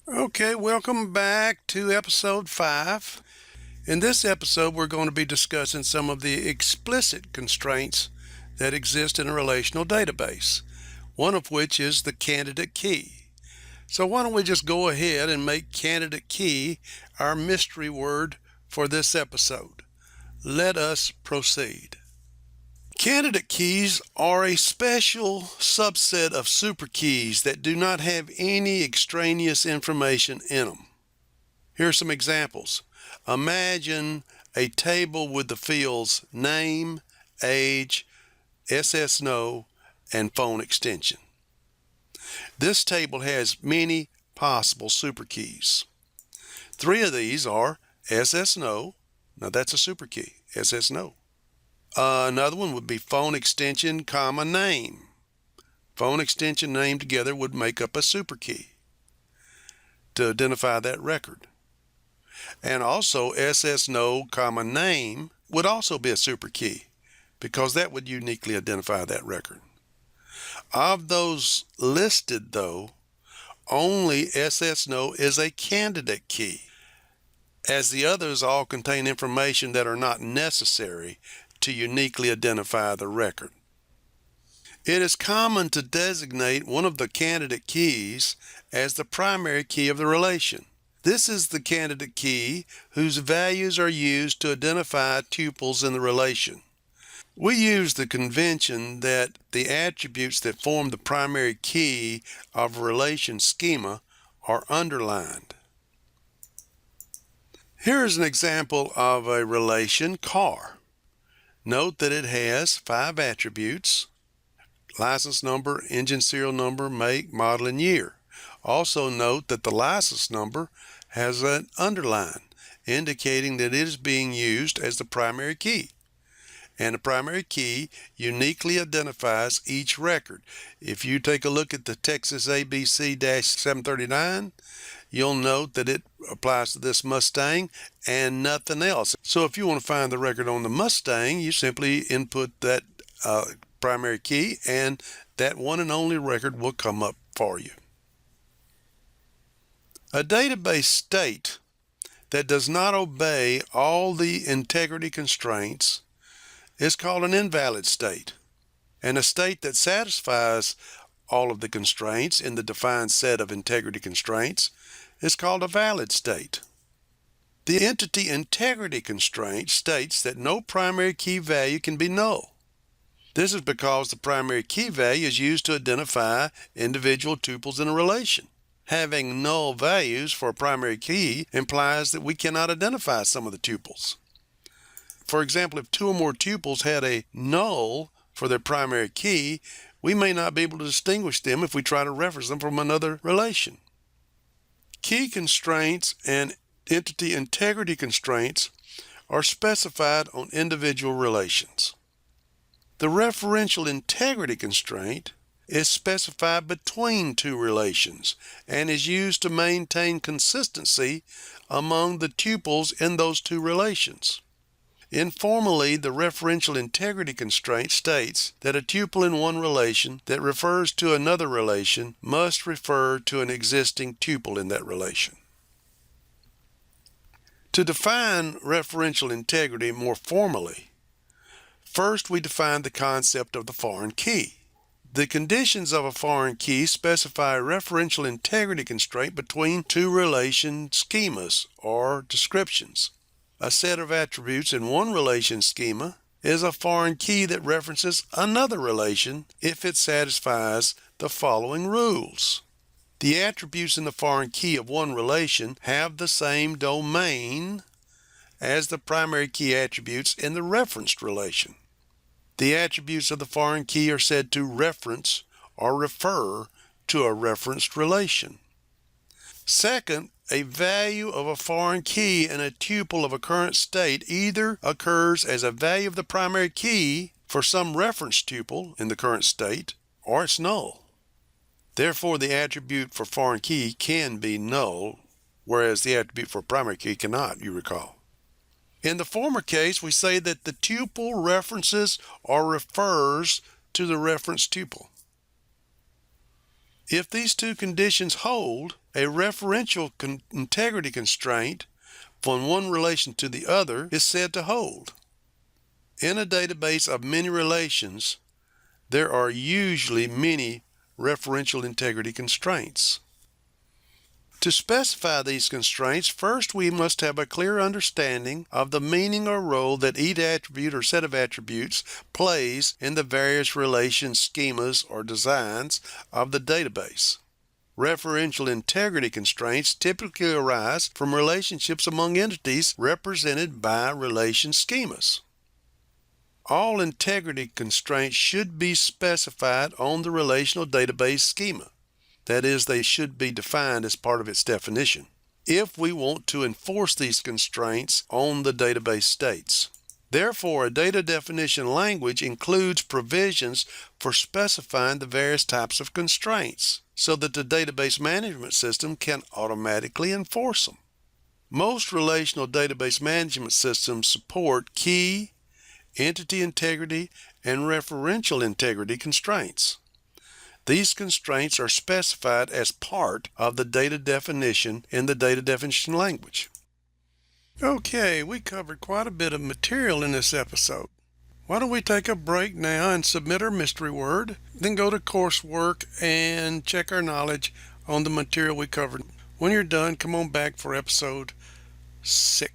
Okay, welcome back to episode 5. In this episode, we're going to be discussing some of the explicit constraints that exist in a relational database, one of which is the candidate key. So why don't we just go ahead and make candidate key our mystery word for this episode. Let us proceed. Candidate keys are a special subset of superkeys that do not have any extraneous information in them. Here are some examples. Imagine a table with the fields name, age, SSNO, and phone extension. This table has many possible superkeys. 3 of these are SSNO. Now that's a superkey, SSNO. Another one would be phone extension, comma, name. Phone extension, name together would make up a superkey to identify that record. And also SSNO, comma, name would also be a superkey because that would uniquely identify that record. Of those listed, though, only SSNO is a candidate key, as the others all contain information that are not necessary to uniquely identify the record. It is common to designate one of the candidate keys as the primary key of the relation. This is the candidate key whose values are used to identify tuples in the relation. We use the convention that the attributes that form the primary key of a relation schema are underlined. Here is an example of a relation car. Note that it has 5 attributes: license number, engine serial number, make, model, and year. Also note that the license number has an underline, indicating that it is being used as the primary key. And the primary key uniquely identifies each record. If you take a look at the Texas ABC-739, you'll note that it applies to this Mustang and nothing else. So if you want to find the record on the Mustang, you simply input that primary key and that one and only record will come up for you. A database state that does not obey all the integrity constraints is called an invalid state, and a state that satisfies all of the constraints in the defined set of integrity constraints is called a valid state. The entity integrity constraint states that no primary key value can be null. This is because the primary key value is used to identify individual tuples in a relation. Having null values for a primary key implies that we cannot identify some of the tuples. For example, if 2 or more tuples had a null for their primary key, we may not be able to distinguish them if we try to reference them from another relation. Key constraints and entity integrity constraints are specified on individual relations. The referential integrity constraint is specified between 2 relations and is used to maintain consistency among the tuples in those 2 relations. Informally, the referential integrity constraint states that a tuple in one relation that refers to another relation must refer to an existing tuple in that relation. To define referential integrity more formally, first we define the concept of the foreign key. The conditions of a foreign key specify a referential integrity constraint between 2 relation schemas or descriptions. A set of attributes in one relation schema is a foreign key that references another relation if it satisfies the following rules. The attributes in the foreign key of one relation have the same domain as the primary key attributes in the referenced relation. The attributes of the foreign key are said to reference or refer to a referenced relation. Second, a value of a foreign key in a tuple of a current state either occurs as a value of the primary key for some reference tuple in the current state, or it's null. Therefore, the attribute for foreign key can be null, whereas the attribute for primary key cannot, you recall. In the former case, we say that the tuple references or refers to the reference tuple. If these two conditions hold, a referential integrity constraint from one relation to the other is said to hold. In a database of many relations, there are usually many referential integrity constraints. To specify these constraints, first we must have a clear understanding of the meaning or role that each attribute or set of attributes plays in the various relation schemas or designs of the database. Referential integrity constraints typically arise from relationships among entities represented by relation schemas. All integrity constraints should be specified on the relational database schema. That is, they should be defined as part of its definition if we want to enforce these constraints on the database states. Therefore, a data definition language includes provisions for specifying the various types of constraints so that the database management system can automatically enforce them. Most relational database management systems support key, entity integrity, and referential integrity constraints. These constraints are specified as part of the data definition in the data definition language. Okay, we covered quite a bit of material in this episode. Why don't we take a break now and submit our mystery word, then go to coursework and check our knowledge on the material we covered. When you're done, come on back for episode 6.